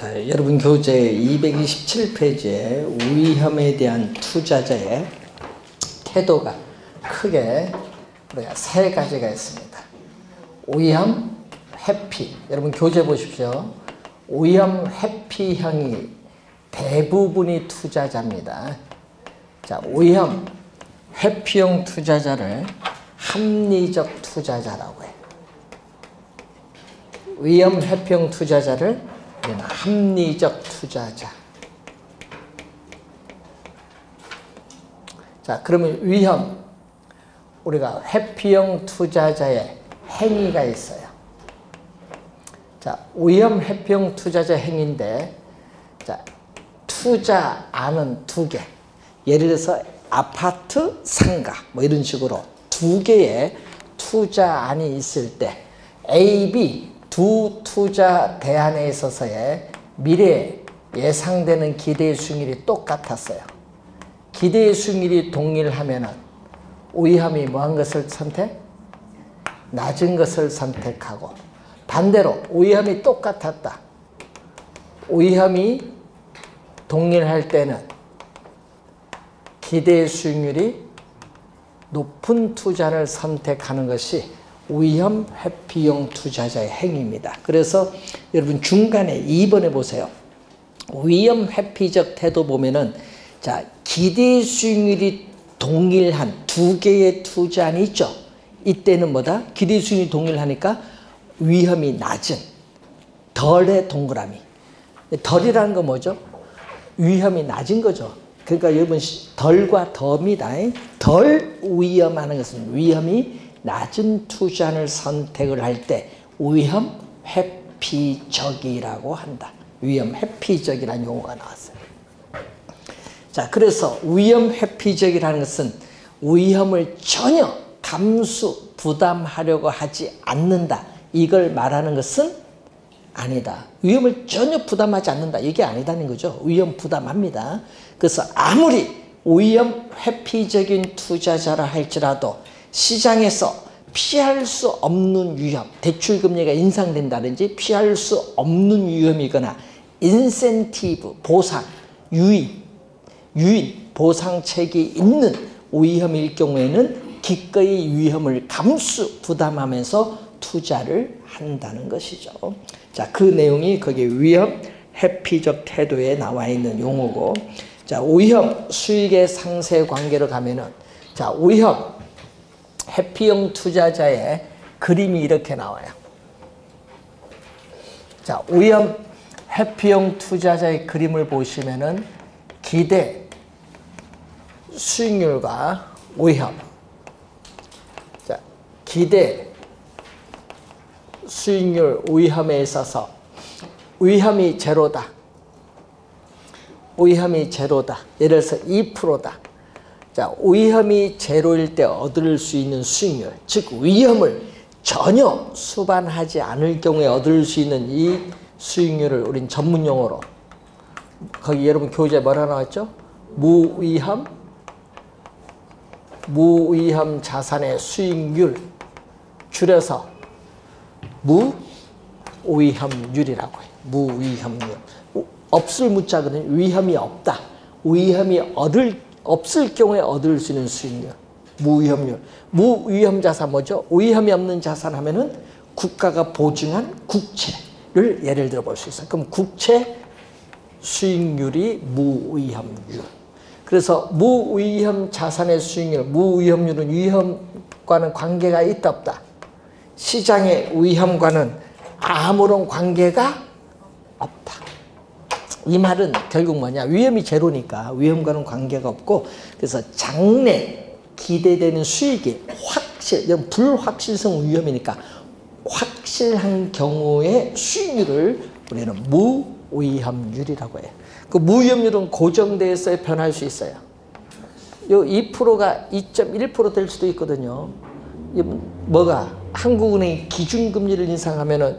자, 여러분 교재 227페이지에 위험에 대한 투자자의 태도가 크게 우리가 세 가지가 있습니다. 위험, 회피. 여러분 교재 보십시오. 위험, 회피형이 대부분이 투자자입니다. 자, 위험, 회피형 투자자를 합리적 투자자라고 해요. 위험, 회피형 투자자를 합리적 투자자. 자, 그러면 위험, 우리가 회피형 투자자의 행위가 있어요. 자, 위험 회피형 투자자 행위인데, 자, 투자안은 두 개. 예를 들어서 아파트 상가, 뭐 이런 식으로 두 개의 투자안이 있을 때 A, B 두 투자 대안에 있어서의 미래에 예상되는 기대 수익률이 똑같았어요. 기대 수익률이 동일하면은 위험이 뭐한 것을 선택? 낮은 것을 선택하고, 반대로 위험이 똑같았다. 위험이 동일할 때는 기대 수익률이 높은 투자를 선택하는 것이 위험 회피형 투자자의 행위입니다. 그래서 여러분 중간에 2번에 보세요. 위험 회피적 태도 보면은, 자, 기대 수익률이 동일한 두 개의 투자안이 있죠. 이때는 뭐다? 기대 수익률이 동일하니까 위험이 낮은 덜의 동그라미. 덜이라는 건 뭐죠? 위험이 낮은 거죠. 그러니까 여러분 덜과 더입니다. 덜 위험하는 것은 위험이 낮은 투자를 선택을 할 때 위험 회피적이라고 한다. 위험 회피적이라는 용어가 나왔어요. 자, 그래서 위험 회피적이라는 것은 위험을 전혀 감수, 부담하려고 하지 않는다. 이걸 말하는 것은 아니다. 위험을 전혀 부담하지 않는다. 이게 아니다는 거죠. 위험 부담합니다. 그래서 아무리 위험 회피적인 투자자라 할지라도 시장에서 피할 수 없는 위험, 대출금리가 인상된다든지 피할 수 없는 위험이거나 인센티브, 보상, 유인, 보상책이 있는 위험일 경우에는 기꺼이 위험을 감수, 부담하면서 투자를 한다는 것이죠. 자, 그 내용이 거기 위험 회피적 태도에 나와 있는 용어고, 자, 위험 수익의 상세 관계로 가면은, 자, 위험 회피형 투자자의 그림이 이렇게 나와요. 자, 위험 회피형 투자자의 그림을 보시면은 기대 수익률과 위험, 자, 기대 수익률 위험에 있어서 위험이 제로다. 위험이 제로다. 예를 들어서 2%다. 자, 위험이 제로일 때 얻을 수 있는 수익률, 즉 위험을 전혀 수반하지 않을 경우에 얻을 수 있는 이 수익률을 우린 전문 용어로, 거기 여러분 교재에 뭐라 나왔죠? 무위험 자산의 수익률, 줄여서 무위험률이라고 해요. 무위험률. 없을 무자거든요. 위험이 없다. 위험이 없을 경우에 얻을 수 있는 수익률, 무위험률. 무위험 자산 뭐죠? 위험이 없는 자산 하면은 국가가 보증한 국채를 예를 들어 볼 수 있어요. 그럼 국채 수익률이 무위험률. 그래서 무위험 자산의 수익률, 무위험률은 위험과는 관계가 있다 없다? 시장의 위험과는 아무런 관계가 없다. 이 말은 결국 뭐냐? 위험이 제로니까 위험과는 관계가 없고, 그래서 장래 기대되는 수익이 불확실성 위험이니까 확실한 경우의 수익률을 우리는 무위험률이라고 해요. 그 무위험률은 고정돼서 변할 수 있어요. 요 2%가 2.1% 될 수도 있거든요. 뭐가? 한국은행이 기준금리를 인상하면은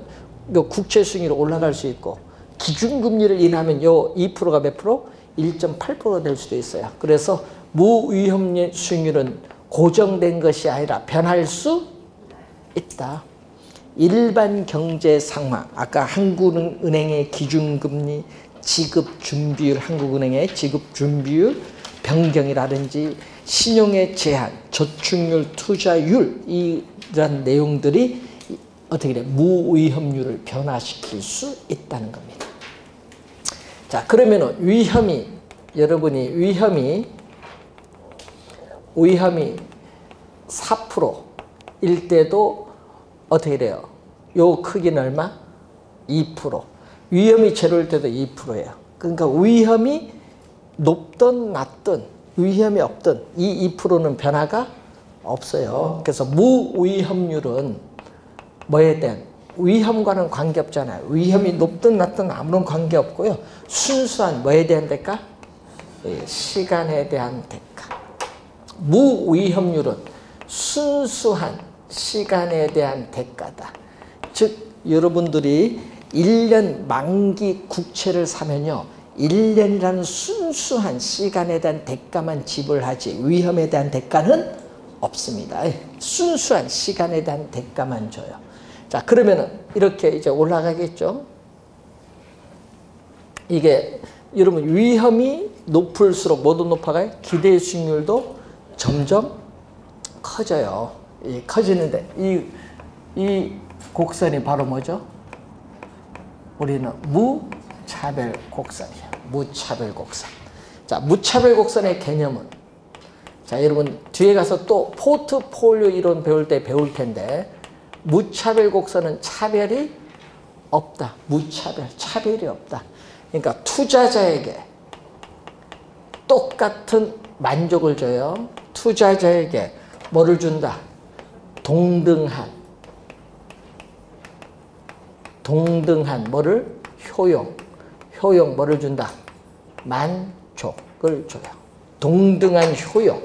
요 국채 수익률이 올라갈 수 있고, 기준금리를 인하면 요 2%가 몇 프로? 1.8%가 될 수도 있어요. 그래서 무위험 수익률은 고정된 것이 아니라 변할 수 있다. 일반 경제 상황, 아까 한국은행의 기준금리, 지급준비율, 한국은행의 지급준비율 변경이라든지 신용의 제한, 저축률, 투자율 이런 내용들이 어떻게 돼? 무위험률을 변화시킬 수 있다는 겁니다. 자, 그러면은 위험이 여러분이 위험이 4%일 때도 어떻게 돼요? 요 크기는 얼마? 2%. 위험이 제로일 때도 2%예요. 그러니까 위험이 높든 낮든 위험이 없든 이 2%는 변화가 없어요. 그래서 무위험률은 뭐에 대한 위험과는 관계없잖아요. 위험이 높든 낮든 아무런 관계없고요. 순수한 뭐에 대한 대가? 시간에 대한 대가. 무위험률은 순수한 시간에 대한 대가다. 즉 여러분들이 1년 만기 국채를 사면요. 1년이라는 순수한 시간에 대한 대가만 지불하지 위험에 대한 대가는 없습니다. 순수한 시간에 대한 대가만 줘요. 자, 그러면은 이렇게 이제 올라가겠죠. 이게 여러분 위험이 높을수록 뭐도 높아가요? 기대 수익률도 점점 커져요. 커지는데 이 곡선이 바로 뭐죠? 우리는 무차별 곡선이에요. 무차별 곡선. 자, 무차별 곡선의 개념은 자, 여러분 뒤에 가서 또 포트폴리오 이론 배울 때 배울 텐데 무차별 곡선은 차별이 없다. 무차별, 차별이 없다. 그러니까 투자자에게 똑같은 만족을 줘요. 투자자에게 뭐를 준다? 동등한 뭐를? 효용 뭐를 준다? 만족을 줘요. 동등한 효용.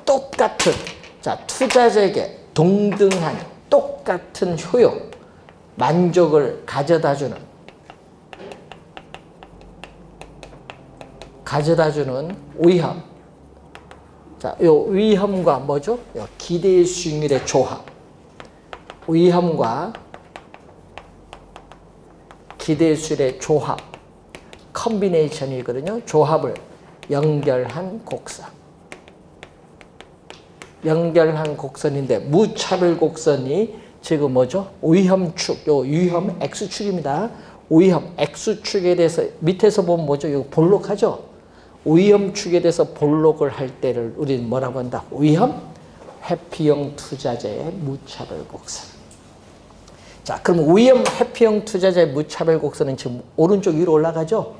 똑같은 자 투자자에게 동등한 똑같은 효용 만족을 가져다주는 위험. 자, 요 위험과 뭐죠? 요 기대 수익률의 조합. 위험과 기대 수익률의 조합. 컨비네이션이거든요. 조합을 연결한 곡선. 연결한 곡선인데 무차별 곡선이 지금 뭐죠? 위험축, 요 위험 X축입니다. 위험 X축에 대해서 밑에서 보면 뭐죠? 이거 볼록하죠? 위험축에 대해서 볼록을 할 때를 우리는 뭐라고 한다? 위험 회피형 투자자의 무차별 곡선. 자, 그럼 위험 회피형 투자자의 무차별 곡선은 지금 오른쪽 위로 올라가죠?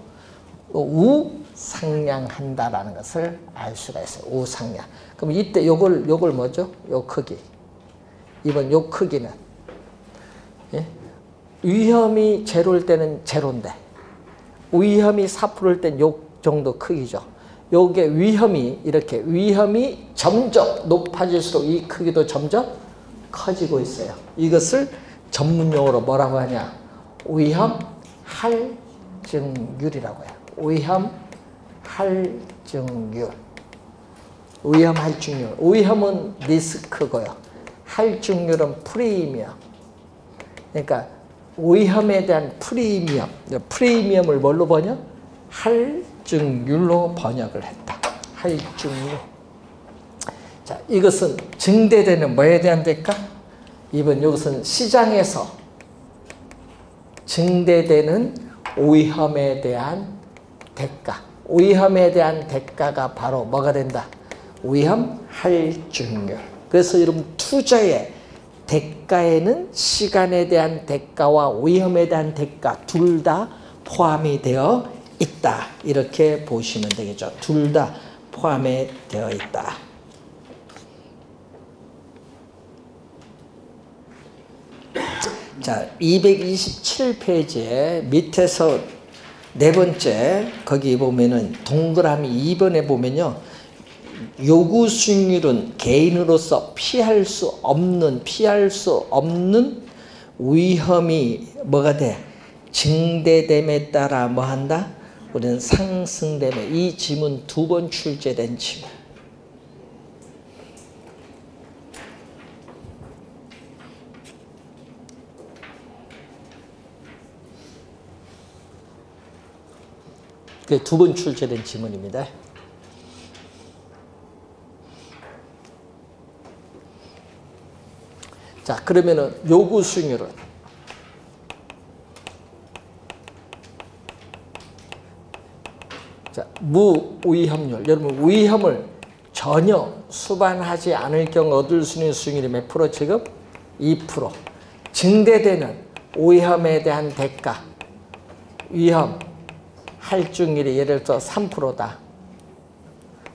우상향한다라는 것을 알 수가 있어요. 우상향. 그럼 이때 요걸 뭐죠? 요 크기. 이번 요 크기는 예? 위험이 제로일 때는 제로인데 위험이 4%일 땐 요 정도 크기죠. 요게 위험이 이렇게 위험이 점점 높아질수록 이 크기도 점점 커지고 있어요. 이것을 전문용어로 뭐라고 하냐? 위험 할증률이라고 해요. 위험 할증률. 위험 할증률. 위험은 리스크고요. 할증률은 프리미엄. 그러니까 위험에 대한 프리미엄. 프리미엄을 뭘로 번역? 할증률로 번역을 했다. 할증률. 자, 이것은 증대되는 뭐에 대한 대가? 이번 이것은 시장에서 증대되는 위험에 대한 대가. 위험에 대한 대가가 바로 뭐가 된다? 위험 할증률. 그래서 여러분 투자의 대가에는 시간에 대한 대가와 위험에 대한 대가 둘 다 포함이 되어 있다. 이렇게 보시면 되겠죠. 둘 다 포함이 되어 있다. 자, 227페이지에 밑에서 네 번째 거기 보면은 동그라미 2번에 보면요. 요구 수익률은 개인으로서 피할 수 없는 위험이 뭐가 돼? 증대됨에 따라 뭐 한다? 우리는 상승됨에. 이 지문 2번 출제된 지문. 그게 2번 출제된 지문입니다. 자, 그러면은 요구 수익률은 자, 무위험률. 여러분 위험을 전혀 수반하지 않을 경우 얻을 수 있는 수익률이 몇 프로 지금? 2%. 증대되는 위험에 대한 대가. 위험 할증률이 예를 들어 3%다.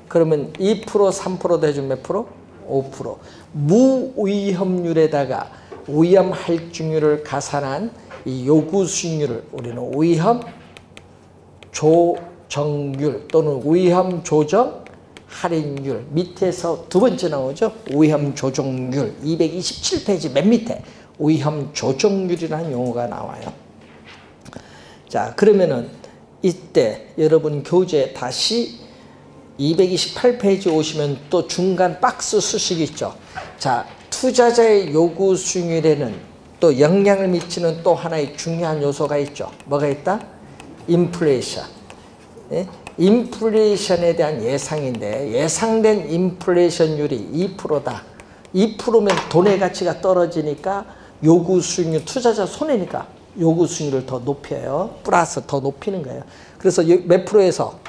그러면 2%, 3% 대준 몇 프로? 5%. 무위험률에다가 위험 할증률을 가산한 이 요구 수익률을 우리는 위험 조정률 또는 위험 조정 할인율, 밑에서 2번째 나오죠. 위험 조정률 227페이지 맨 밑에 위험 조정률이라는 용어가 나와요. 자, 그러면은 이때 여러분 교재 다시 228페이지 오시면 또 중간 박스 수식 있죠. 자, 투자자의 요구 수익률에는 또 영향을 미치는 또 하나의 중요한 요소가 있죠. 뭐가 있다? 인플레이션. 예? 인플레이션에 대한 예상인데 예상된 인플레이션율이 2%다. 2%면 돈의 가치가 떨어지니까 요구 수익률, 투자자 손해니까 요구 수익률을 더 높여요. 플러스 더 높이는 거예요. 그래서 몇 프로에서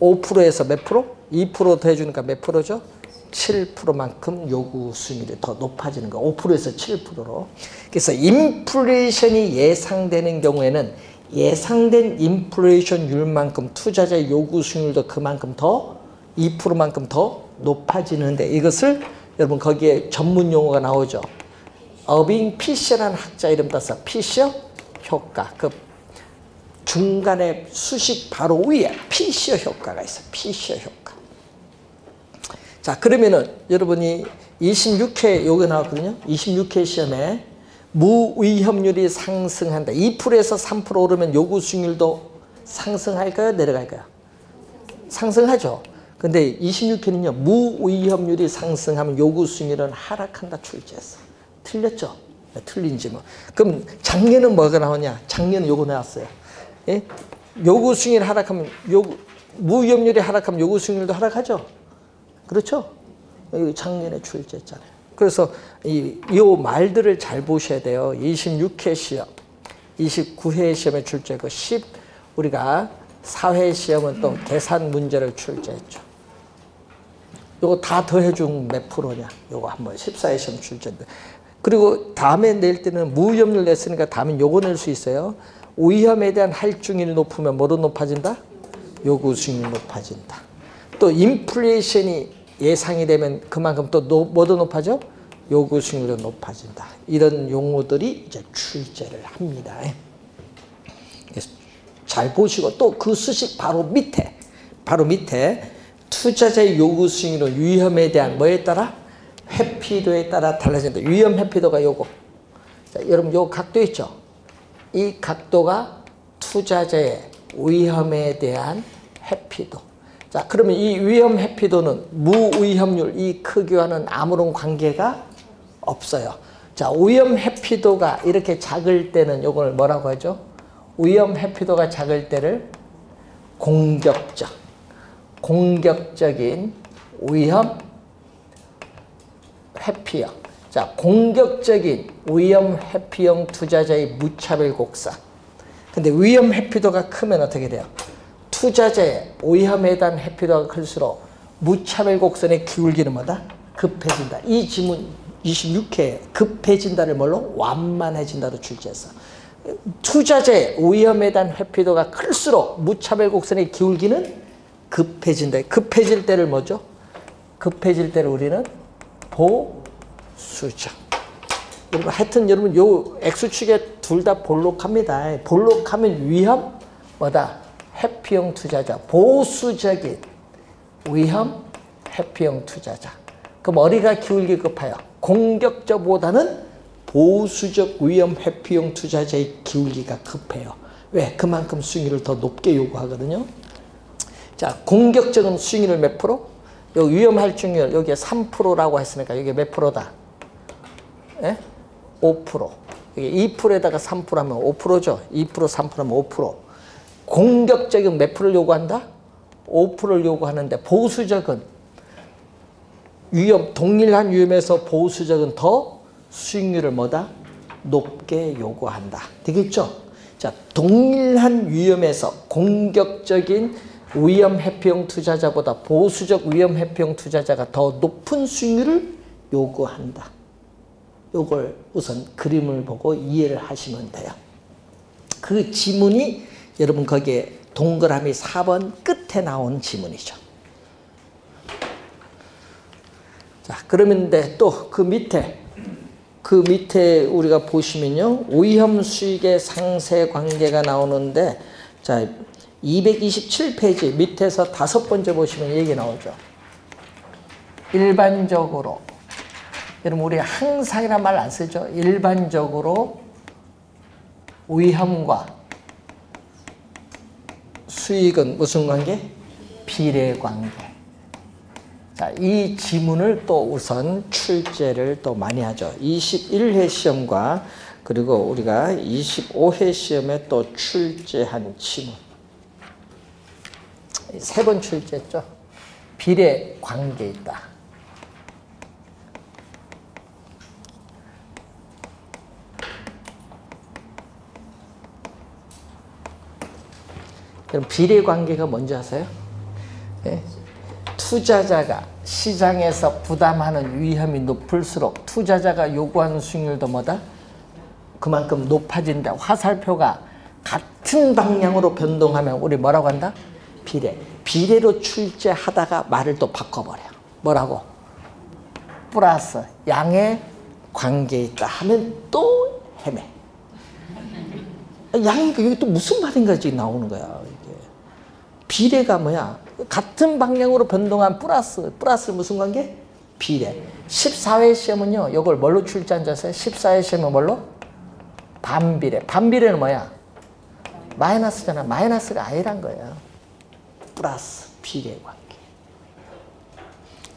5%에서 몇 프로? 2% 더해주니까 몇 프로죠? 7%만큼 요구 수익률이 더 높아지는 거. 5%에서 7%로. 그래서 인플레이션이 예상되는 경우에는 예상된 인플레이션율만큼 투자자의 요구 수익률도 그만큼 더 2%만큼 더 높아지는데 이것을 여러분 거기에 전문 용어가 나오죠. 어빙 피셔라는 학자 이름 따서 피셔 효과. 그 중간에 수식 바로 위에 피셔 효과가 있어요. 피셔 효과. 자, 그러면은 여러분이 26회 요거 나왔거든요. 26회 시험에 무위험률이 상승한다. 2%에서 3% 오르면 요구 수익률도 상승할까요? 내려갈까요? 상승하죠. 근데 26회는요. 무위험률이 상승하면 요구 수익률은 하락한다 출제했어. 틀렸죠? 네, 틀린지 뭐. 그럼 작년은 뭐가 나오냐? 작년은 요거 나왔어요. 예? 요구 수익률이 하락하면 무위험률이 하락하면 요구 수익률도 하락하죠. 그렇죠? 작년에 출제했잖아요. 그래서 이 말들을 잘 보셔야 돼요. 26회 시험, 29회 시험에 출제했고 우리가 4회 시험은 또 계산 문제를 출제했죠. 요거 다 더해준 몇 프로냐? 요거 한번 14회 시험 출제인데. 그리고 다음에 낼 때는 무위험률 냈으니까 다음엔 요거 낼 수 있어요. 위험에 대한 할증률이 높으면 뭐로 높아진다? 요구 수익률이 높아진다. 또 인플레이션이 예상이 되면 그만큼 또 뭐도 높아져? 요구 수익률도 높아진다. 이런 용어들이 이제 출제를 합니다. 잘 보시고 또 그 수식 바로 밑에 투자자의 요구 수익률은 위험에 대한 뭐에 따라? 회피도에 따라 달라진다. 위험 회피도가 요거. 자, 여러분 요 각도 있죠? 이 각도가 투자자의 위험에 대한 회피도. 자, 그러면 이 위험 회피도는 무위험률 이 크기와는 아무런 관계가 없어요. 자, 위험 회피도가 이렇게 작을 때는 이걸 뭐라고 하죠? 위험 회피도가 작을 때를 공격적인 위험 회피형. 자, 공격적인 위험 회피형 투자자의 무차별 곡선. 근데 위험 회피도가 크면 어떻게 돼요? 투자자의 위험에 대한 회피도가 클수록 무차별 곡선의 기울기는 뭐다? 급해진다. 이 지문 26회 급해진다를 뭘로? 완만해진다로 출제했어. 투자자의 위험에 대한 회피도가 클수록 무차별 곡선의 기울기는 급해진다. 급해질 때를 뭐죠? 급해질 때를 우리는 보수적. 여러분 하여튼 여러분 요 X축에 둘 다 볼록합니다. 볼록하면 위험 뭐다? 회피형 투자자. 보수적인 위험 회피형 투자자. 그럼 어디가 기울기 급해요? 공격적보다는 보수적 위험 회피형 투자자의 기울기가 급해요. 왜? 그만큼 수익률을 더 높게 요구하거든요. 자, 공격적인 수익률 몇 프로? 여기 위험 할증률 여기에 3%라고 했으니까 이게 몇 프로다? 예? 5%. 이게 2%에다가 3% 하면 5%죠. 2% 3% 하면 5%. 공격적인 몇 프로를 요구한다? 5%를 요구하는데 보수적은 위험, 동일한 위험에서 보수적은 더 수익률을 뭐다? 높게 요구한다. 되겠죠? 자, 동일한 위험에서 공격적인 위험 회피형 투자자보다 보수적 위험 회피형 투자자가 더 높은 수익률을 요구한다. 요걸 우선 그림을 보고 이해를 하시면 돼요. 그 지문이 여러분 거기에 동그라미 4번 끝에 나온 지문이죠. 자, 그러면 또 그 밑에 우리가 보시면요. 위험 수익의 상세 관계가 나오는데, 자, 227페이지 밑에서 5번째 보시면 얘기 나오죠. 일반적으로, 여러분 우리 항상이란 말 안 쓰죠. 일반적으로 위험과 수익은 무슨 관계? 비례 관계. 자, 이 지문을 또 우선 출제를 또 많이 하죠. 21회 시험과 그리고 우리가 25회 시험에 또 출제한 지문. 3번 출제했죠. 비례 관계 있다. 그럼 비례 관계가 뭔지 아세요? 네? 투자자가 시장에서 부담하는 위험이 높을수록 투자자가 요구하는 수익률도 뭐다? 그만큼 높아진다. 화살표가 같은 방향으로 변동하면 우리 뭐라고 한다? 비례. 비례로 출제하다가 말을 또 바꿔버려. 뭐라고? 플러스 양의 관계에 있다 하면 또 헤매. 양이니까 여기 또 무슨 말인가 지금 나오는 거야. 이게. 비례가 뭐야? 같은 방향으로 변동한 플러스 무슨 관계? 비례. 14회 시험은요. 이걸 뭘로 출제한 줄 아세요? 14회 시험은 뭘로? 반비례. 반비례는 뭐야? 마이너스잖아. 마이너스가 아니란 거예요. 플러스 비례 관계.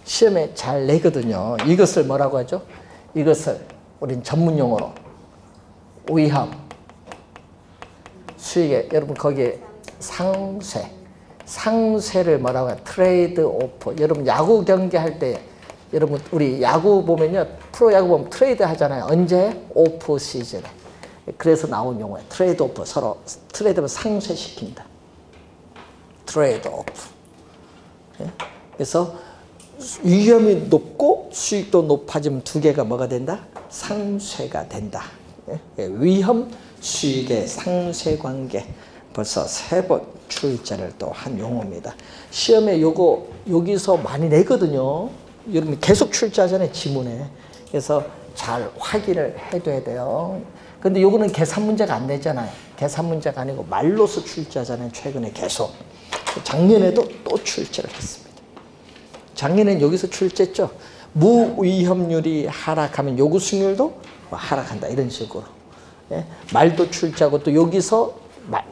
시험에 잘 내거든요. 이것을 뭐라고 하죠? 이것을 우린 전문용어로 위험, 수익에 여러분 거기에 상쇄를 뭐라고 해요? 트레이드 오프. 여러분 야구 경기할 때 여러분 우리 야구 보면요. 프로야구 보면 트레이드 하잖아요. 언제? 오프 시즌에. 그래서 나온 용어예요. 트레이드 오프. 서로 트레이드면 상쇄시킨다. 트레이드 오프. 그래서 위험이 높고 수익도 높아지면 두 개가 뭐가 된다? 상쇄가 된다. 위험, 수익의 상쇄 관계. 벌써 3번 출제를 또 한 용어입니다. 시험에 요거 여기서 많이 내거든요. 여러분 계속 출제하잖아요. 지문에. 그래서 잘 확인을 해둬야 돼요. 근데 요거는 계산 문제가 안 되잖아요. 계산 문제가 아니고 말로서 출제하잖아요. 최근에 계속. 작년에도 또 출제를 했습니다. 작년엔 여기서 출제했죠. 무위험률이 하락하면 요구 수익률도 하락한다. 이런 식으로. 예? 말도 출제하고 또 여기서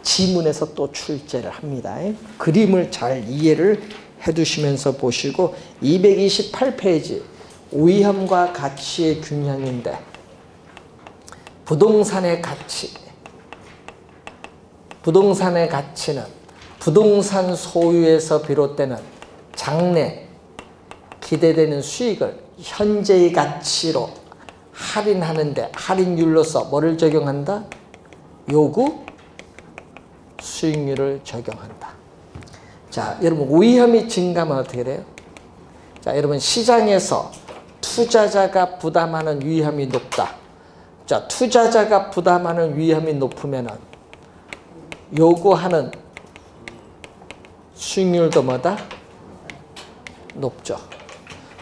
지문에서 또 출제를 합니다. 그림을 잘 이해를 해두시면서 보시고 228페이지 위험과 가치의 균형인데 부동산의 가치는 부동산 소유에서 비롯되는 장래 기대되는 수익을 현재의 가치로 할인하는데 할인율로서 뭐를 적용한다? 요구 수익률을 적용한다. 자, 여러분 위험이 증가하면 어떻게 돼요? 자, 여러분 시장에서 투자자가 부담하는 위험이 높다. 자, 투자자가 부담하는 위험이 높으면은 요구하는 수익률도 뭐다? 높죠.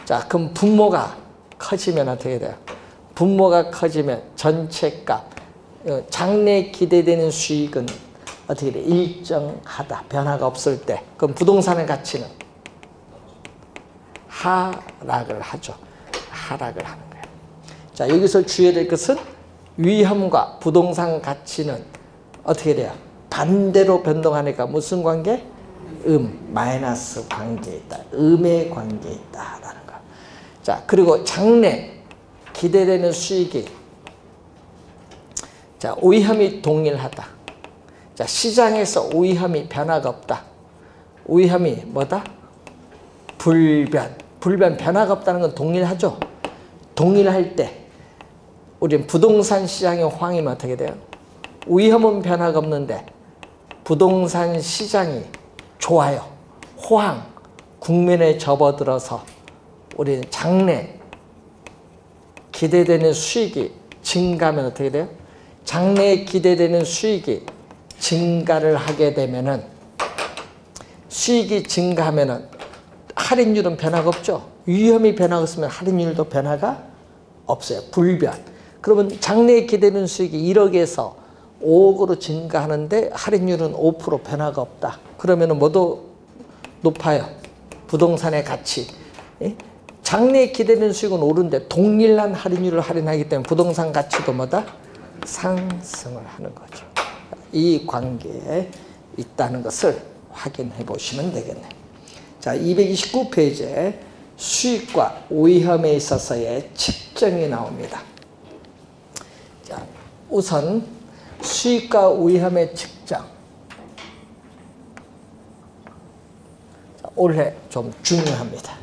자, 그럼 분모가 커지면 어떻게 돼요? 분모가 커지면 전체값, 장래 기대되는 수익은 어떻게 돼? 일정하다. 변화가 없을 때. 그럼 부동산의 가치는 하락을 하죠. 하락을 하는 거예요. 자, 여기서 주의해야 될 것은 위험과 부동산 가치는 어떻게 돼요? 반대로 변동하니까 무슨 관계? 마이너스 관계에 있다. 음의 관계에 있다라는 거. 자, 그리고 장래 기대되는 수익이 자, 위험이 동일하다. 자, 시장에서 우위함이 변화가 없다. 우위함이 뭐다? 불변. 불변, 변화가 없다는 건 동일하죠. 동일할 때 우리는 부동산 시장의 호황이면 어떻게 돼요? 우위함은 변화가 없는데 부동산 시장이 좋아요. 호황, 국면에 접어들어서 우리는 장래 기대되는 수익이 증가하면 어떻게 돼요? 장래에 기대되는 수익이 증가를 하게 되면은, 수익이 증가하면은 할인율은 변화가 없죠. 위험이 변화가 없으면 할인율도 변화가 없어요. 불변. 그러면 장래에 기대되는 수익이 1억에서 5억으로 증가하는데 할인율은 5% 변화가 없다. 그러면은 뭐도 높아요? 부동산의 가치. 예? 장래에 기대되는 수익은 오른데 동일한 할인율을 할인하기 때문에 부동산 가치도 뭐다? 상승을 하는 거죠. 이 관계에 있다는 것을 확인해 보시면 되겠네요. 자, 229페이지에 수익과 위험에 있어서의 측정이 나옵니다. 자, 우선 수익과 위험의 측정. 자, 올해 좀 중요합니다.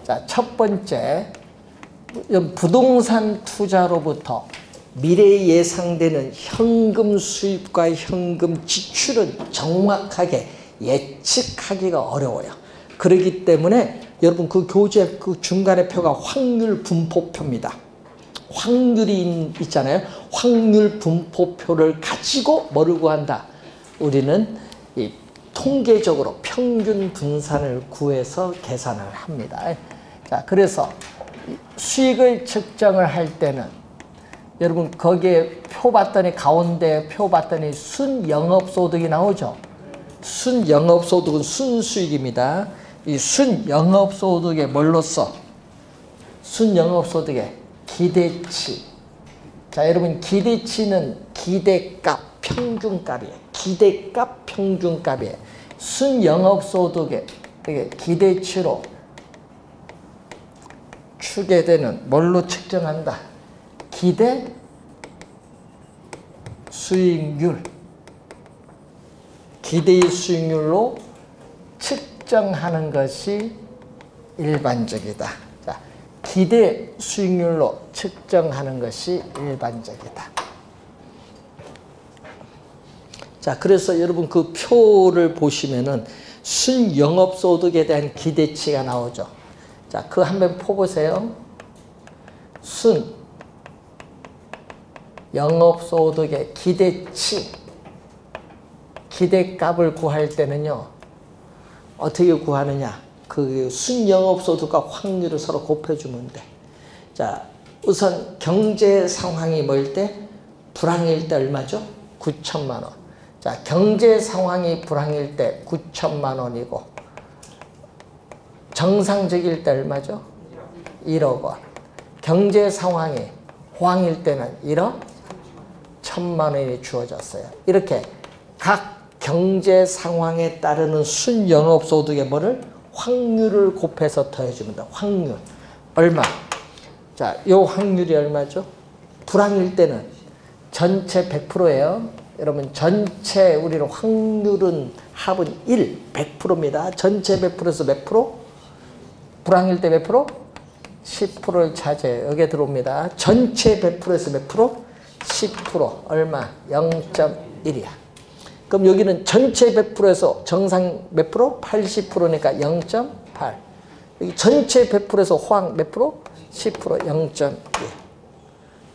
자, 첫 번째, 부동산 투자로부터 미래에 예상되는 현금 수입과 현금 지출은 정확하게 예측하기가 어려워요. 그렇기 때문에 여러분 그 교재 그 중간에 표가 확률 분포표입니다. 확률이 있잖아요. 확률 분포표를 가지고 뭐를 구한다? 우리는 이 통계적으로 평균 분산을 구해서 계산을 합니다. 자, 그래서 수익을 측정을 할 때는 여러분 거기에 표 봤더니 가운데 표 봤더니 순영업소득이 나오죠. 순영업소득은 순수익입니다. 이 순영업소득에 뭘로써? 순영업소득에 기대치. 자, 여러분 기대치는 기대값 평균값이에요. 기대값 평균값이에요. 순영업소득에 기대치로 추계되는 뭘로 측정한다? 기대 수익률. 기대의 수익률로 측정하는 것이 일반적이다. 자, 기대 수익률로 측정하는 것이 일반적이다. 자, 그래서 여러분 그 표를 보시면은 순영업소득에 대한 기대치가 나오죠. 자, 그거 한번 퍼보세요. 순영업소득의 기대치, 기대값을 구할 때는요, 어떻게 구하느냐? 그 순영업소득과 확률을 서로 곱해주면 돼. 자, 우선 경제 상황이 뭐일 때? 불황일 때 얼마죠? 9천만 원. 자, 경제 상황이 불황일 때 9천만 원이고, 정상적일 때 얼마죠? 1억 원. 경제 상황이 호황일 때는 1억 1천만 원이 주어졌어요. 이렇게 각 경제 상황에 따르는 순영업소득의 뭐를? 확률을 곱해서 더해줍니다. 확률. 얼마? 자, 요 확률이 얼마죠? 불황일 때는 전체 100%예요. 여러분, 전체 우리는 확률은 합은 100%입니다. 전체 100%에서 몇 프로? 불황일 때 몇 프로? 10%를 차지해요. 여기에 들어옵니다. 전체 100%에서 몇 프로? 10%. 얼마? 0.1이야. 그럼 여기는 전체 100%에서 정상 몇 프로? 80%니까 0.8. 여기 전체 100%에서 호황 몇 프로? 10%, 0.1.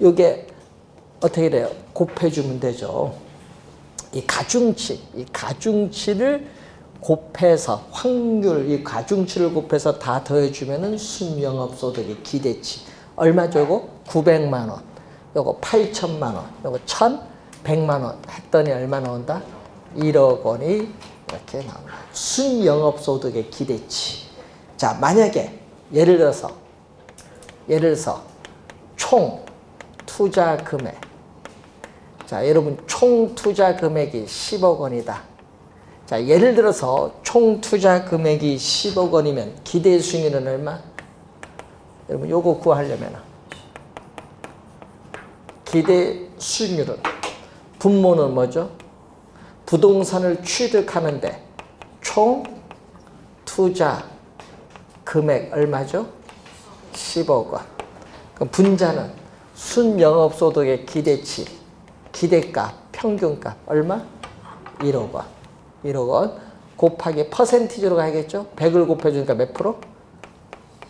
이게 어떻게 돼요? 곱해주면 되죠. 이 가중치를 곱해서 확률, 이 가중치를 곱해서 다 더해주면은 순영업소득의 기대치. 얼마죠, 이거? 900만 원. 요거 8천만 원. 요거 1,100만 원. 했더니 얼마 나온다? 1억 원이 이렇게 나옵니다. 순영업소득의 기대치. 자, 만약에 예를 들어서 총 투자 금액. 자, 여러분 총 투자 금액이 10억 원이다. 자, 예를 들어서 총 투자 금액이 10억 원이면 기대 수익률은 얼마? 여러분 요거 구하려면 기대 수익률은 분모는 뭐죠? 부동산을 취득하는데 총 투자 금액 얼마죠? 10억 원. 그럼 분자는 순영업소득의 기대치, 기대값, 평균값 얼마? 1억 원. 1억 원 곱하기 퍼센티지로 가야겠죠? 100을 곱해주니까 몇 프로?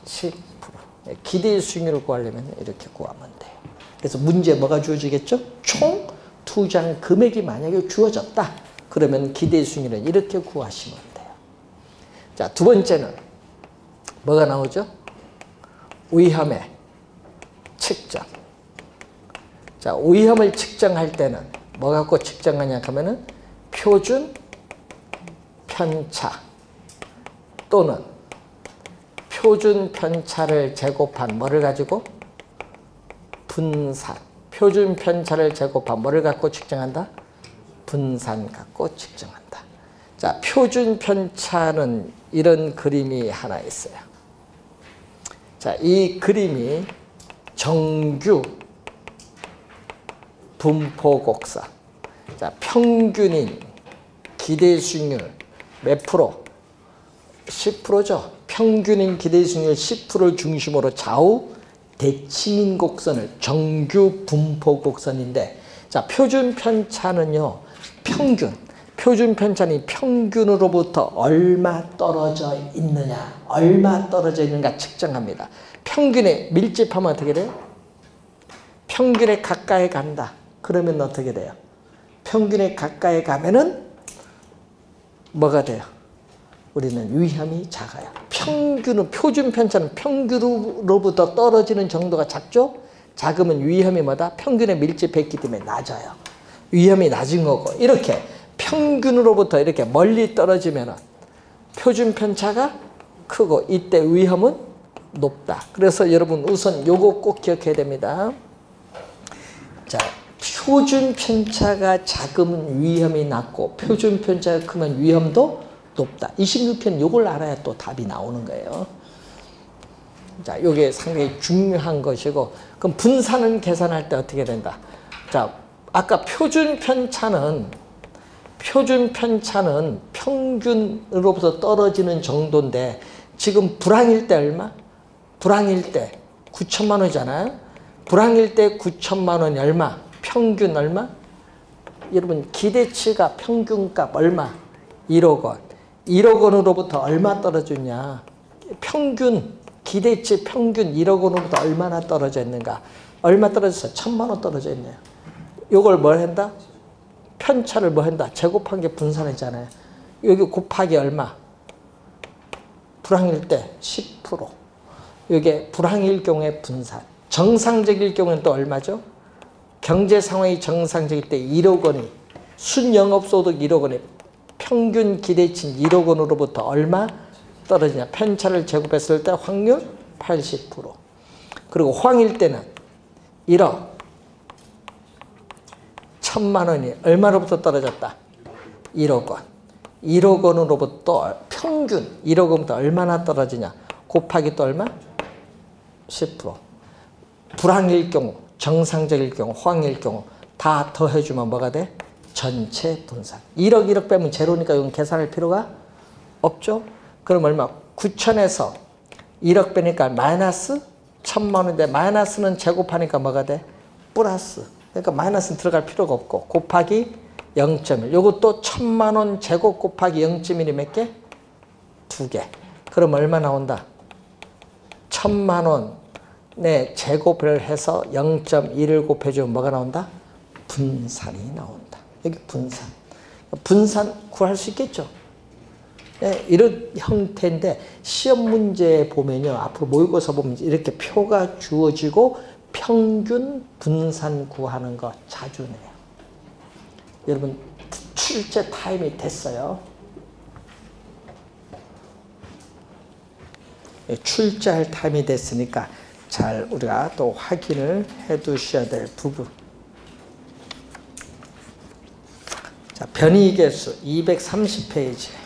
10%. 기대 수익률을 구하려면 이렇게 구하면 돼요. 그래서 문제 뭐가 주어지겠죠? 총 투자 금액이 만약에 주어졌다. 그러면 기대 수익률은 이렇게 구하시면 돼요. 자, 두 번째는 뭐가 나오죠? 위험의 측정. 자, 위험을 측정할 때는 뭐 갖고 측정하냐 하면은 표준 편차 또는 표준 편차를 제곱한 뭐를 가지고? 분산. 표준 편차를 제곱한 뭐를 갖고 측정한다? 분산 갖고 측정한다. 자, 표준 편차는 이런 그림이 하나 있어요. 자, 이 그림이 정규 분포곡선. 자, 평균인 기대 수익률 몇 프로? 10%죠. 평균인 기대 수익률 10%를 중심으로 좌우 대칭인 곡선을 정규 분포 곡선인데, 자, 표준 편차는요, 표준 편차는 평균으로부터 얼마 떨어져 있느냐, 얼마 떨어져 있는가 측정합니다. 평균에 밀집하면 어떻게 돼요? 평균에 가까이 간다. 그러면 어떻게 돼요? 평균에 가까이 가면은 뭐가 돼요? 우리는 위험이 작아요. 표준 편차는 평균으로부터 떨어지는 정도가 작죠? 작으면 위험이 뭐다? 평균에 밀집했기 때문에 낮아요. 위험이 낮은 거고, 이렇게 평균으로부터 이렇게 멀리 떨어지면 표준 편차가 크고 이때 위험은 높다. 그래서 여러분 우선 요거 꼭 기억해야 됩니다. 자, 표준 편차가 작으면 위험이 낮고 표준 편차가 크면 위험도 높다. 26편 요걸 알아야 또 답이 나오는 거예요. 자, 요게 상당히 중요한 것이고, 그럼 분산은 계산할 때 어떻게 된다? 자, 아까 표준 편차는 평균으로부터 떨어지는 정도인데, 지금 불황일 때 얼마? 불황일 때 9천만 원이잖아요. 불황일 때 9천만 원이 얼마? 평균 얼마? 여러분 기대치가 평균값 얼마? 1억 원. 1억 원으로부터 얼마 떨어지냐? 평균, 기대치 평균 1억 원으로부터 얼마나 떨어져 있는가? 얼마 떨어졌어? 1,000만 원 떨어져 있네요. 이걸 뭘 한다? 편차를 뭐 한다? 제곱한 게 분산이잖아요. 여기 곱하기 얼마? 불황일 때 10%. 이게 불황일 경우에 분산. 정상적일 경우는 또 얼마죠? 경제 상황이 정상적일 때 1억 원이, 순영업소득 1억 원이 평균 기대치 1억 원으로부터 얼마 떨어지냐? 편차를 제곱했을 때 확률 80%. 그리고 황일 때는 1억 1,000만 원이 얼마로부터 떨어졌다? 1억 원. 1억 원으로부터 평균 1억 원부터 얼마나 떨어지냐? 곱하기 또 얼마? 10%. 불황일 경우, 정상적일 경우, 황일 경우 다 더해주면 뭐가 돼? 전체 분산. 1억 빼면 제로니까 이건 계산할 필요가 없죠. 그럼 얼마? 9천에서 1억 빼니까 마이너스 1,000만 원인데, 마이너스는 제곱하니까 뭐가 돼? 플러스. 그러니까 마이너스는 들어갈 필요가 없고 곱하기 0.1. 요것도 1,000만 원 제곱 곱하기 0.1이 몇 개? 2개. 그럼 얼마 나온다? 1,000만 원에 제곱을 해서 0.1을 곱해주면 뭐가 나온다? 분산이 나온다. 여기 분산. 분산 구할 수 있겠죠? 네, 이런 형태인데 시험 문제에 보면요, 앞으로 모의고사 보면 이렇게 표가 주어지고 평균 분산 구하는 거 자주 내요. 여러분 출제 타임이 됐어요. 출제할 타임이 됐으니까 잘 우리가 또 확인을 해 두셔야 될 부분. 자, 변이개수 230페이지.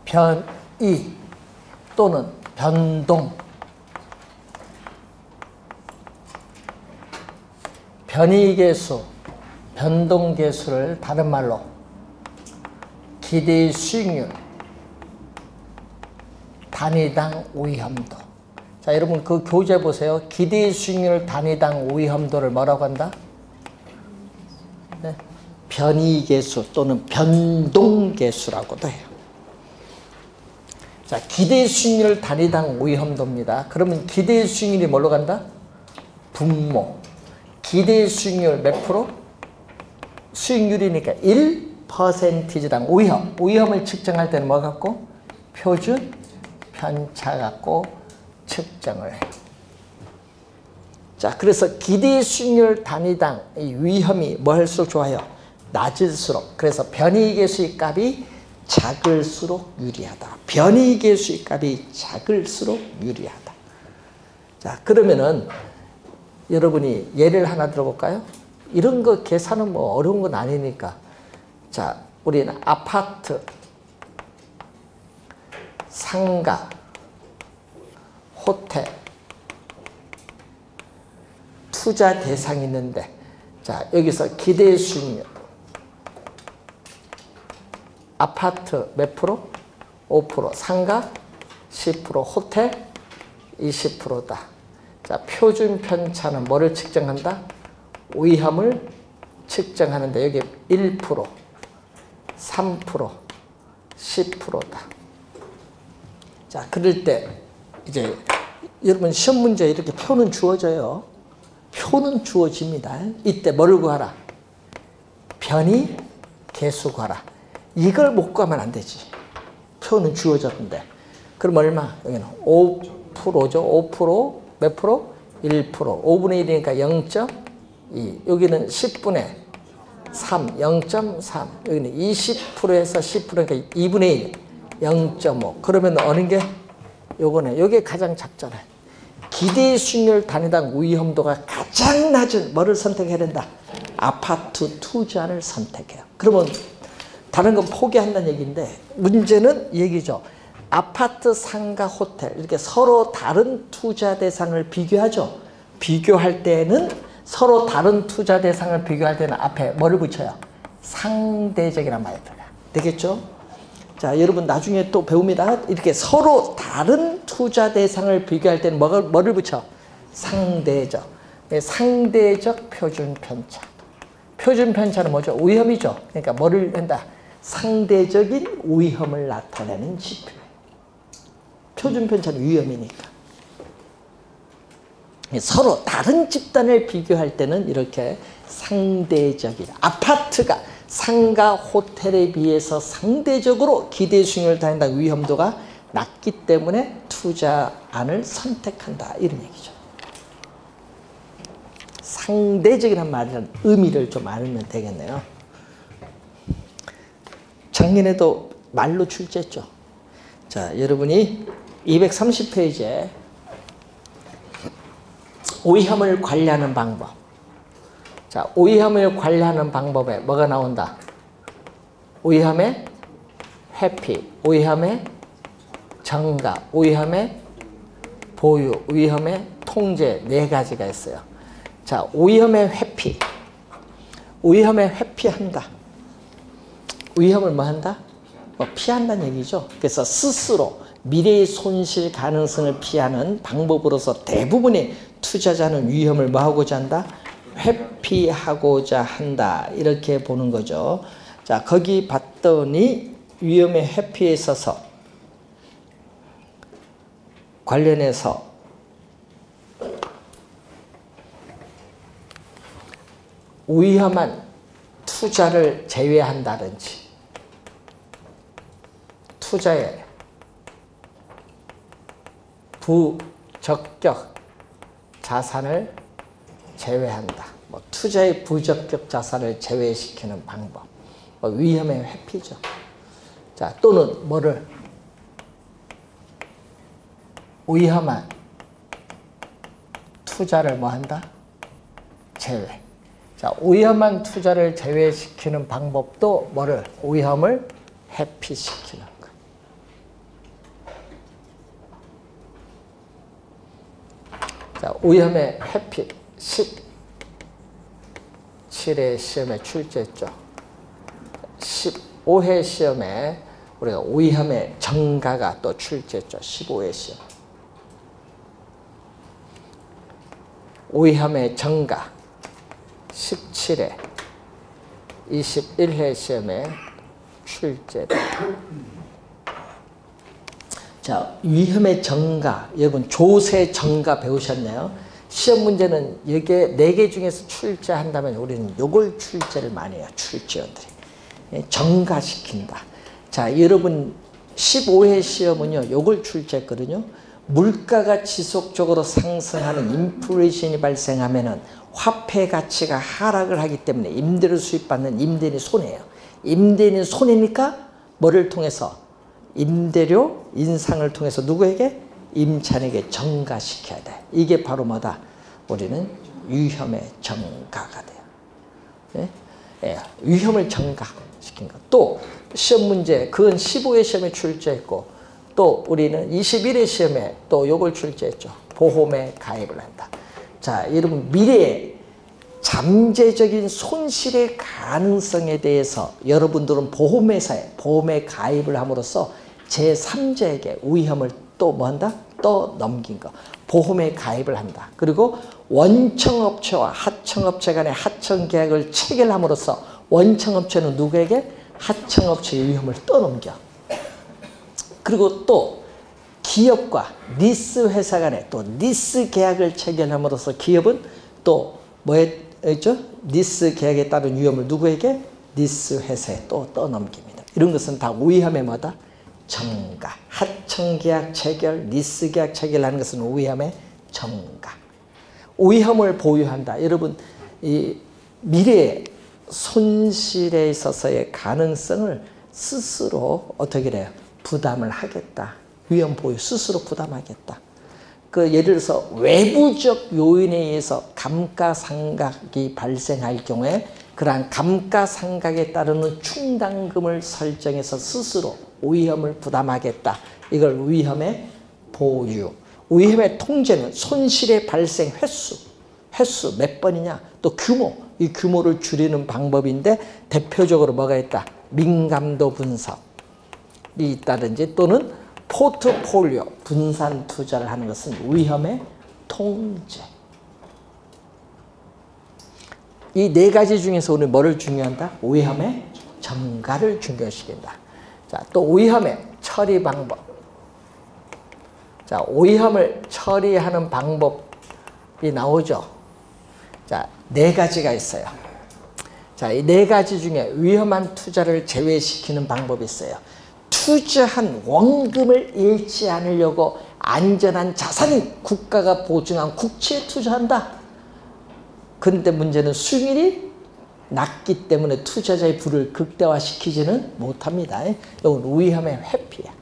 변이 또는 변동 변이계수, 변동계수를 다른 말로 기대의 수익률, 단위당 오위험도. 자, 여러분 그 교재 보세요. 기대의 수익률 단위당 오위험도를 뭐라고 한다? 네. 변이계수 또는 변동계수라고도 해요. 자, 기대의 수익률 단위당 오위험도입니다. 그러면 기대의 수익률이 뭘로 간다? 분모. 기대의 수익률 몇 프로? 수익률이니까 1%당 오위험. 오위험을 측정할 때는 뭐 갖고? 표준 편차 갖고 측정을 해요. 자, 그래서 기대의 수익률 단위당 이 위험이 뭐 할수록 좋아요? 낮을수록. 그래서 변이계수의 값이 작을수록 유리하다. 변이계수의 값이 작을수록 유리하다. 자, 그러면은 여러분이 예를 하나 들어볼까요? 이런 거 계산은 뭐 어려운 건 아니니까. 자, 우리는 아파트, 상가, 호텔, 투자 대상이 있는데, 자, 여기서 기대 수익률. 아파트 몇 프로? 5%, 상가 10%, 호텔 20%다. 자, 표준 편차는 뭐를 측정한다? 오위험을 측정하는데 여기 1%, 3%, 10%다. 자, 그럴 때 이제 여러분 시험 문제에 이렇게 표는 주어져요. 표는 주어집니다. 이때 뭐를 구하라? 변이 계수 구하라. 이걸 못 구하면 안 되지. 표는 주어졌는데. 그럼 얼마? 여기는 5%죠. 5%, 몇 프로? 1%. 5분의 1이니까 0.2. 여기는 10분의 3, 0.3. 여기는 20%에서 10%니까 2분의 1, 0.5. 그러면 어느 게? 요거네. 요게 가장 작잖아요. 기대 수익률 단위당 위험도가 가장 낮은 뭐를 선택해야 된다? 아파트 투자를 선택해요. 그러면 다른 건 포기한다는 얘기인데 문제는 얘기죠. 아파트, 상가, 호텔 이렇게 서로 다른 투자 대상을 비교하죠. 비교할 때는 서로 다른 투자 대상을 비교할 때는 앞에 뭐를 붙여요? 상대적이란 말이 들어가요. 되겠죠? 자, 여러분 나중에 또 배웁니다. 이렇게 서로 다른 투자 대상을 비교할 때는 뭐를 붙여? 상대적. 상대적 표준 편차. 표준 편차는 뭐죠? 위험이죠. 그러니까 뭐를 한다? 상대적인 위험을 나타내는 지표예요. 표준 편차는 위험이니까. 서로 다른 집단을 비교할 때는 이렇게 상대적이다. 아파트가 상가, 호텔에 비해서 상대적으로 기대 수익률 단위당 위험도가 낮기 때문에 투자안을 선택한다. 이런 얘기죠. 상대적이란 말이란 의미를 좀 알면 되겠네요. 작년에도 말로 출제했죠. 자, 여러분이 230페이지에 오위험을 관리하는 방법. 자, 오위험을 관리하는 방법에 뭐가 나온다? 오위험의 회피, 오위험의 정가, 오위험의 보유, 오위험의 통제 네 가지가 있어요. 자, 오위험의 회피. 오위험의 회피한다. 위험을 뭐 한다? 뭐 피한다는 얘기죠. 그래서 스스로 미래의 손실 가능성을 피하는 방법으로서 대부분의 투자자는 위험을 뭐 하고자 한다? 회피하고자 한다. 이렇게 보는 거죠. 자, 거기 봤더니 위험의 회피에 있어서 관련해서 위험한 투자를 제외한다든지 투자에 부적격 자산을 제외한다. 뭐 투자의 부적격 자산을 제외시키는 방법. 뭐 위험의 회피죠. 자, 또는 뭐를 위험한 투자를 뭐 한다? 제외. 자, 위험한 투자를 제외시키는 방법도 뭐를? 위험을 회피시키는 거. 자, 위험의 회피. 17회 시험에 출제했죠. 15회 시험에 우리가 위험의 정가가 또 출제했죠. 15회 시험. 위험의 정가 17회 21회 시험에 출제다. 자, 위험의 정가, 여러분 조세 정가 배우셨나요? 시험 문제는 여기에 4개 중에서 출제한다면 우리는 요걸 출제를 많이 해요. 출제원들이. 정가시킨다. 자, 여러분 15회 시험은요, 요걸 출제했거든요. 물가가 지속적으로 상승하는 인플레이션이 발생하면은 화폐 가치가 하락을 하기 때문에 임대료 수입받는 임대인이 손해예요. 임대인이 손해니까 뭐를 통해서? 임대료 인상을 통해서 누구에게? 임차인에게 정가시켜야 돼. 이게 바로 뭐다? 우리는 위험의 정가가 돼요. 예? 예, 위험을 정가시킨 것. 또 시험 문제, 그건 15회 시험에 출제했고, 또 우리는 21회 시험에 또 요걸 출제했죠. 보험에 가입을 한다. 자, 여러분 미래에 잠재적인 손실의 가능성에 대해서 여러분들은 보험회사에 보험에 가입을 함으로써 제3자에게 위험을 또 뭐 한다? 또 넘긴 거. 보험에 가입을 한다. 그리고 원청업체와 하청업체 간의 하청계약을 체결함으로써 원청업체는 누구에게? 하청업체의 위험을 떠넘겨. 그리고 또 기업과 리스 회사 간에 또 리스 계약을 체결함으로써 기업은 또 뭐였죠? 리스 계약에 따른 위험을 누구에게? 리스 회사에 또 떠넘깁니다. 이런 것은 다 위험의 뭐다? 정가. 하청계약 체결, 리스 계약 체결하는 것은 위험의 정가. 위험을 보유한다. 여러분 이 미래의 손실에 있어서의 가능성을 스스로 어떻게 돼요? 부담을 하겠다. 위험 보유 스스로 부담하겠다. 그 예를 들어서 외부적 요인에 의해서 감가상각이 발생할 경우에 그러한 감가상각에 따르는 충당금을 설정해서 스스로 위험을 부담하겠다. 이걸 위험의 보유. 위험의 통제는 손실의 발생 횟수 몇 번이냐, 또 규모, 이 규모를 줄이는 방법인데 대표적으로 뭐가 있다? 민감도 분석이 있다든지 또는 포트폴리오 분산 투자를 하는 것은 위험의 통제. 이 4가지 중에서 우리 뭐를 중요한다? 위험의 정가를 중요시킨다. 자, 또 위험의 처리 방법. 자, 위험을 처리하는 방법이 나오죠. 자, 4가지가 있어요. 자, 이 4가지 중에 위험한 투자를 제외시키는 방법이 있어요. 투자한 원금을 잃지 않으려고 안전한 자산인 국가가 보증한 국채에 투자한다. 그런데 문제는 수익률이 낮기 때문에 투자자의 부를 극대화시키지는 못합니다. 이건 위험의 회피야.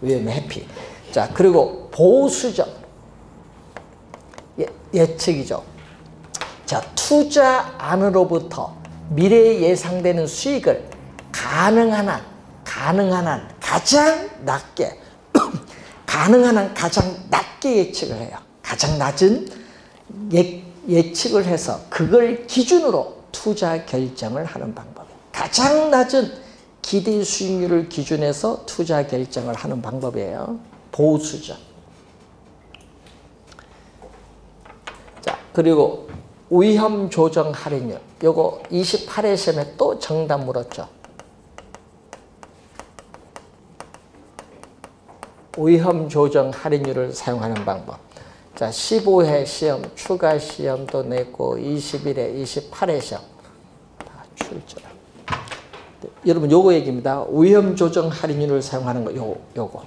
위험의 회피. 자, 그리고 보수적 예측이죠. 자, 투자 안으로부터 미래에 예상되는 수익을 가능한 한 가장 낮게 가능한 한 가장 낮게 예측을 해요. 가장 낮은 예측을 해서 그걸 기준으로 투자 결정을 하는 방법이에요. 가장 낮은 기대 수익률을 기준해서 투자 결정을 하는 방법이에요. 보수적. 자, 그리고 위험 조정 할인율. 요거 28회 시험에 또 정답 물었죠. 위험 조정 할인율을 사용하는 방법. 자, 15회 시험, 추가 시험도 냈고 21회, 28회 시험 다 출제. 여러분 요거 얘기입니다. 위험 조정 할인율을 사용하는 거 요거.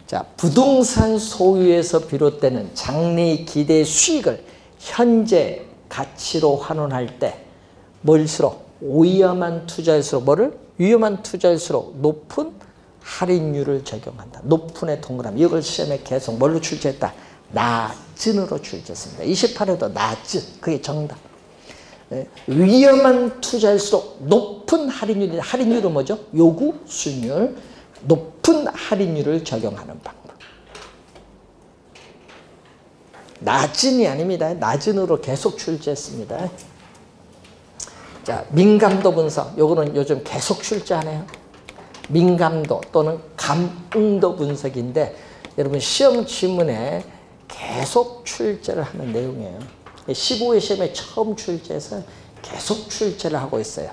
자, 부동산 소유에서 비롯되는 장래 기대 수익을 현재 가치로 환원할 때 뭘수록 위험한 투자일수록 뭐를? 위험한 투자일수록 높은 할인율을 적용한다. 높은의 동그라미. 이걸 시험에 계속 뭘로 출제했다? 낮은으로 출제했습니다. 28회도 낮은. 그게 정답. 위험한 투자일수록 높은 할인율이, 할인율은 뭐죠? 요구 수익률. 높은 할인율을 적용하는 방법. 낮은이 아닙니다. 낮은으로 계속 출제했습니다. 자, 민감도 분석. 요거는 요즘 계속 출제하네요. 민감도 또는 감응도 분석인데 여러분 시험 지문에 계속 출제를 하는 내용이에요. 15회 시험에 처음 출제해서 계속 출제를 하고 있어요.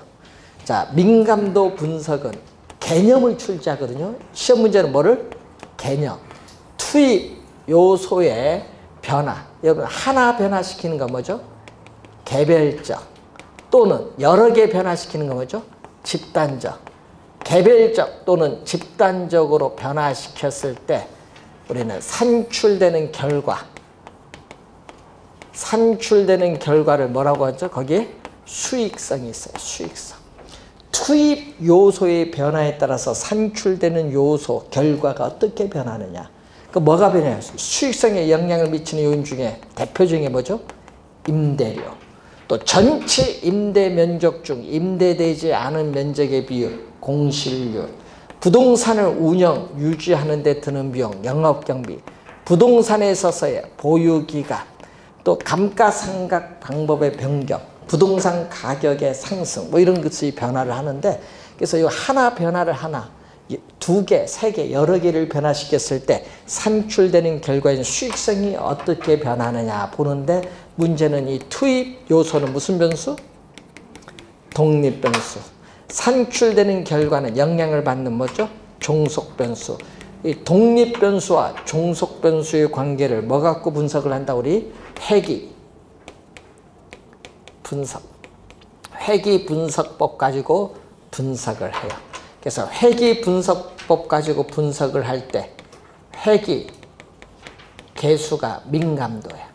자, 민감도 분석은 개념을 출제하거든요. 시험 문제는 뭐를? 개념. 투입 요소의 변화. 여러분 하나 변화시키는 건 뭐죠? 개별적. 또는 여러 개 변화시키는 건 뭐죠? 집단적. 개별적 또는 집단적으로 변화시켰을 때 우리는 산출되는 결과를 뭐라고 하죠? 거기에 수익성이 있어요. 수익성. 투입 요소의 변화에 따라서 산출되는 요소, 결과가 어떻게 변하느냐. 그 뭐가 변해요? 수익성에 영향을 미치는 요인 중에 대표적인 게 뭐죠? 임대료. 또 전체 임대 면적 중 임대되지 않은 면적의 비율, 공실률, 부동산을 운영, 유지하는 데 드는 비용, 영업경비, 부동산에 있어서의 보유기간, 또 감가상각 방법의 변경, 부동산 가격의 상승, 뭐 이런 것이 변화를 하는데, 그래서 이 하나 변화를 하나, 두 개, 세 개, 여러 개를 변화시켰을 때 산출되는 결과인 수익성이 어떻게 변하느냐 보는데, 문제는 이 투입 요소는 무슨 변수? 독립 변수. 산출되는 결과는 영향을 받는 뭐죠? 종속 변수. 이 독립 변수와 종속 변수의 관계를 뭐 갖고 분석을 한다? 우리 회귀 분석. 회귀 분석법 가지고 분석을 해요. 그래서 회귀 분석법 가지고 분석을 할 때 회귀 개수가 민감도야.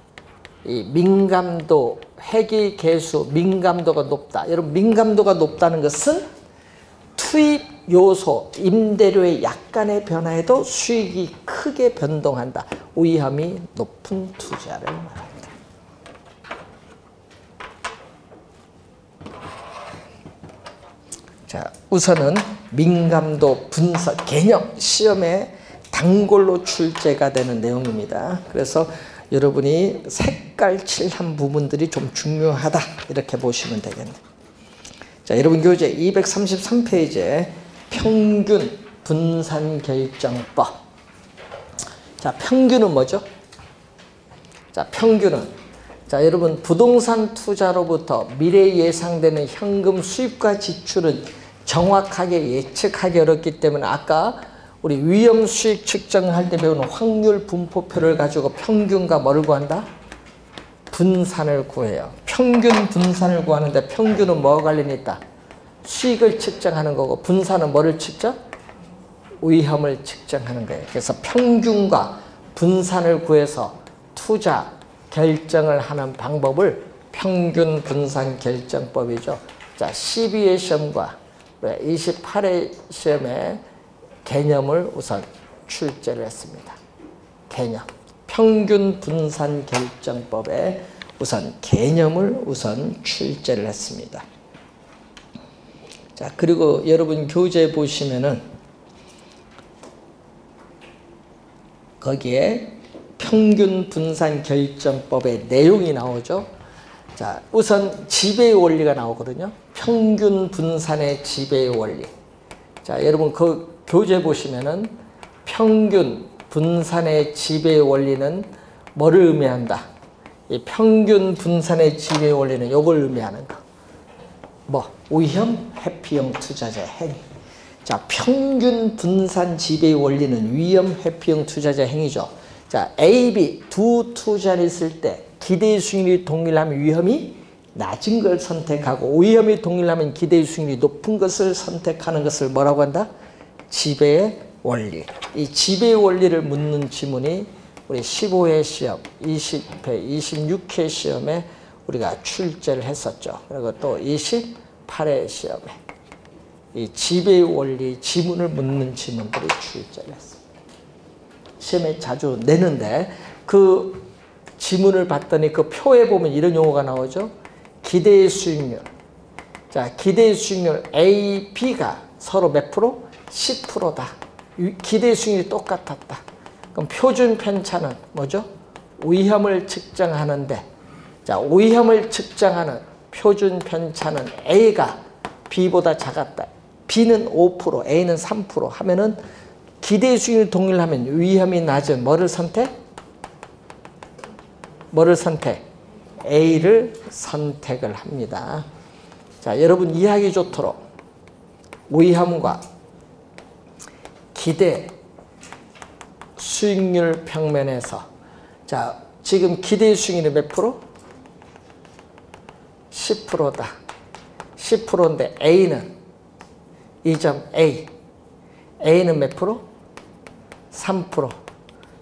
이 민감도, 회귀 개수, 민감도가 높다. 여러분 민감도가 높다는 것은 투입 요소, 임대료의 약간의 변화에도 수익이 크게 변동한다. 위험이 높은 투자를 말합니다. 자, 우선은 민감도 분석 개념 시험에 단골로 출제가 되는 내용입니다. 그래서 여러분이 색깔 칠한 부분들이 좀 중요하다 이렇게 보시면 되겠네요. 자, 여러분 교재 233페이지에 평균 분산 결정법. 자, 평균은 뭐죠? 자, 평균은 자, 여러분 부동산 투자로부터 미래 예상되는 현금 수입과 지출은 정확하게 예측하기 어렵기 때문에 아까 우리 위험 수익 측정할 때 배우는 확률 분포표를 가지고 평균과 뭐를 구한다? 분산을 구해요. 평균 분산을 구하는데 평균은 뭐와 관련이 있다? 수익을 측정하는 거고 분산은 뭐를 측정? 위험을 측정하는 거예요. 그래서 평균과 분산을 구해서 투자 결정을 하는 방법을 평균 분산 결정법이죠. 자, 12회 시험과 28회 시험에 개념을 우선 출제를 했습니다. 개념. 평균 분산 결정법에 우선 개념을 우선 출제를 했습니다. 자, 그리고 여러분 교재 보시면은 거기에 평균 분산 결정법의 내용이 나오죠. 자, 우선 지배의 원리가 나오거든요. 평균 분산의 지배의 원리. 자, 여러분 그 교재 보시면은 평균 분산의 지배의 원리는 뭐를 의미한다? 이 평균 분산의 지배의 원리는 이걸 의미하는 거. 뭐? 위험 회피형 투자자의 행위. 자, 평균 분산 지배의 원리는 위험 회피형 투자자의 행위죠. 자, A, B 두 투자를 했을 때 기대의 수익률이 동일하면 위험이 낮은 걸 선택하고 위험이 동일하면 기대의 수익률이 높은 것을 선택하는 것을 뭐라고 한다? 지배의 원리. 이 지배의 원리를 묻는 지문이 우리 15회 시험, 20회, 26회 시험에 우리가 출제를 했었죠. 그리고 또 28회 시험에 이 지배의 원리 지문을 묻는 지문들이 출제를 했습니다. 시험에 자주 내는데 그 지문을 봤더니 그 표에 보면 이런 용어가 나오죠. 기대의 수익률. 자, 기대의 수익률 A, B가 서로 몇 프로? 10%다. 기대의 수익률이 똑같았다. 그럼 표준 편차는 뭐죠? 위험을 측정하는데, 자, 위험을 측정하는 표준 편차는 A가 B보다 작았다. B는 5%, A는 3% 하면은 기대 수익률 동일하면 위험이 낮은 뭐를 선택? 뭐를 선택? A를 선택을 합니다. 자, 여러분 이해하기 좋도록 위험과 기대 수익률 평면에서, 자, 지금 기대 수익률이 몇 프로? 10%다. 10%인데 A는 이 점 A. A는 몇 프로? 3%.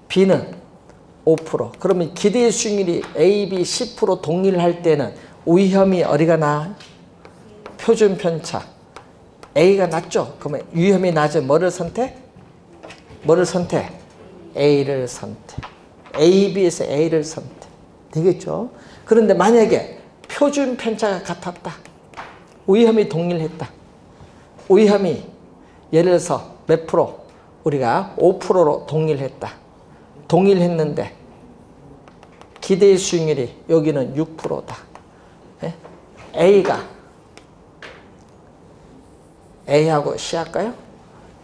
B는 5%. 그러면 기대 수익률이 A, B 10% 동일할 때는 위험이 어디가 나? 표준 편차. A가 낮죠? 그러면 위험이 낮은 뭐를 선택? 뭐를 선택? A를 선택. A, B에서 A를 선택. 되겠죠? 그런데 만약에 표준 편차가 같았다. 위험이 동일했다. 위험이 예를 들어서 몇 프로? 우리가 5%로 동일했다. 동일했는데 기대 수익률이 여기는 6%다. 네? A하고 C 할까요?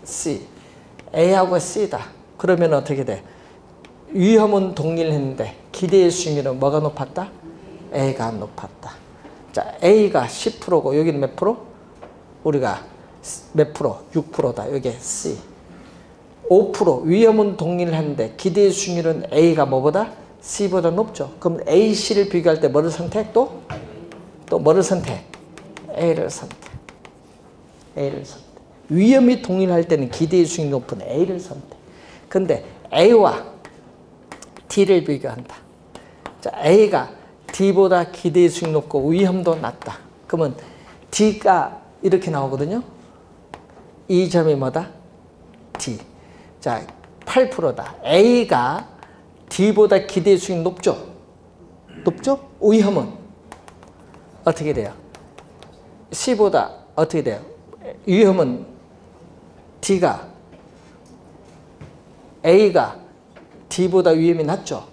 C. A하고 C다. 그러면 어떻게 돼? 위험은 동일했는데 기대 수익률은 뭐가 높았다? A가 높았다. 자, A가 10%고 여기는 몇 프로? 우리가 몇 프로? 6%다. 여기 C. 5% 위험은 동일한데 기대 수익률은 A가 뭐보다? C보다 높죠. 그럼 A, C를 비교할 때 뭐를 선택? 또 뭐를 선택? A를 선택. A를 선택. 위험이 동일할 때는 기대 수익률이 높은 A를 선택. 근데 A와 D를 비교한다. 자, A가 D보다 기대 수익 높고 위험도 낮다. 그러면 D가 이렇게 나오거든요. 이 점이 뭐다? D. 자, 8%다. A가 D보다 기대 수익 높죠? 높죠? 위험은 어떻게 돼요? C보다 어떻게 돼요? 위험은 D가 A가 D보다 위험이 낮죠?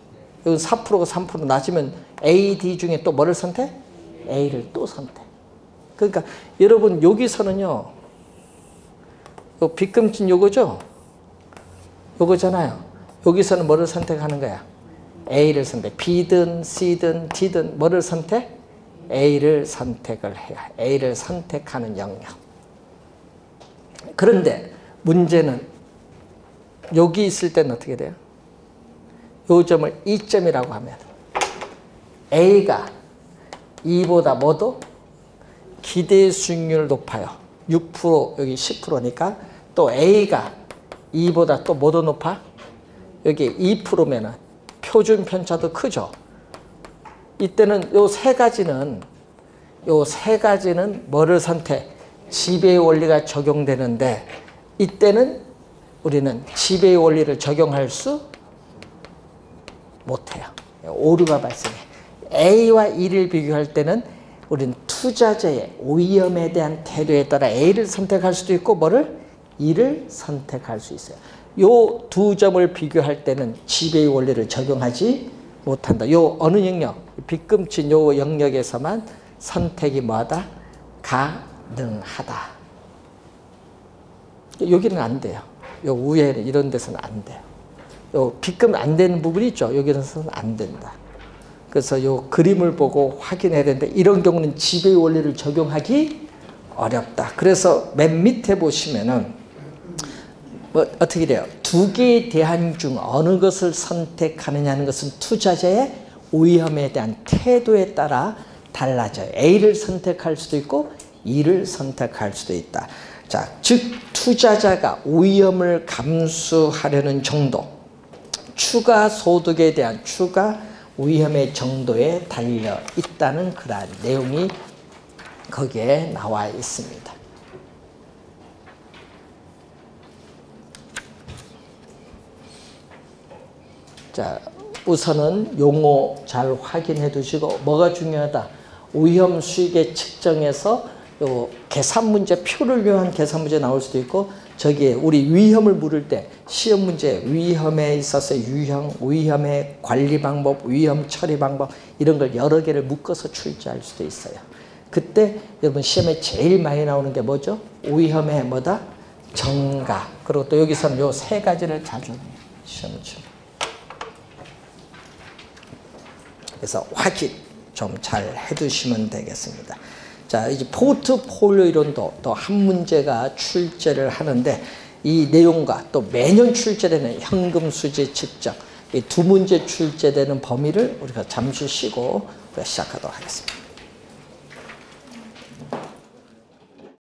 여기 4%가 3% 낮으면 A, D 중에 또 뭐를 선택? A를 또 선택. 그러니까 여러분 여기서는요, 요 빗금진 요거죠? 요거잖아요. 여기서는 뭐를 선택하는 거야? A를 선택. B든 C든 D든 뭐를 선택? A를 선택을 해야. A를 선택하는 영역. 그런데 문제는 여기 있을 때는 어떻게 돼요? 요 점을 2점이라고 하면 A가 2보다 뭐도? 기대 수익률 높아요. 6% 여기 10%니까 또 A가 2보다 또 뭐도 높아? 여기 2%면은 표준 편차도 크죠. 이때는 요 세 가지는 뭐를 선택? 지배의 원리가 적용되는데 이때는 우리는 지배의 원리를 적용할 수 못해요. 오류가 발생해. A와 E를 비교할 때는 우리는 투자자의 위험에 대한 태도에 따라 A를 선택할 수도 있고 뭐를? E를 선택할 수 있어요. 요 두 점을 비교할 때는 지배의 원리를 적용하지 못한다. 요 어느 영역? 빗금친 요 영역에서만 선택이 뭐하다? 가능하다. 여기는 안 돼요. 요 위에는 이런 데서는 안 돼요. 요 빗금 안 되는 부분이 있죠. 여기서는 안 된다. 그래서 요 그림을 보고 확인해야 되는데 이런 경우는 지배의 원리를 적용하기 어렵다. 그래서 맨 밑에 보시면은 뭐 어떻게 돼요? 두 개의 대안 중 어느 것을 선택하느냐는 것은 투자자의 위험에 대한 태도에 따라 달라져요. A를 선택할 수도 있고 E를 선택할 수도 있다. 자, 즉 투자자가 위험을 감수하려는 정도, 추가 소득에 대한 추가 위험의 정도에 달려 있다는 그러한 내용이 거기에 나와 있습니다. 자, 우선은 용어 잘 확인해 두시고 뭐가 중요하다? 위험 수익의 측정에서 요 계산 문제, 표를 이용한 계산 문제 나올 수도 있고 저기에 우리 위험을 물을 때 시험 문제 위험에 있어서 유형, 위험의 관리 방법, 위험 처리 방법 이런 걸 여러 개를 묶어서 출제할 수도 있어요. 그때 여러분 시험에 제일 많이 나오는 게 뭐죠? 위험의 뭐다? 정가. 그리고 또 여기서는 요 세 가지를 자주 시험을 치고. 그래서 확인 좀 잘 해두시면 되겠습니다. 자, 이제 포트폴리오 이론도 또 한 문제가 출제를 하는데 이 내용과 또 매년 출제되는 현금 수지 측정 이 두 문제 출제되는 범위를 우리가 잠시 쉬고 시작하도록 하겠습니다.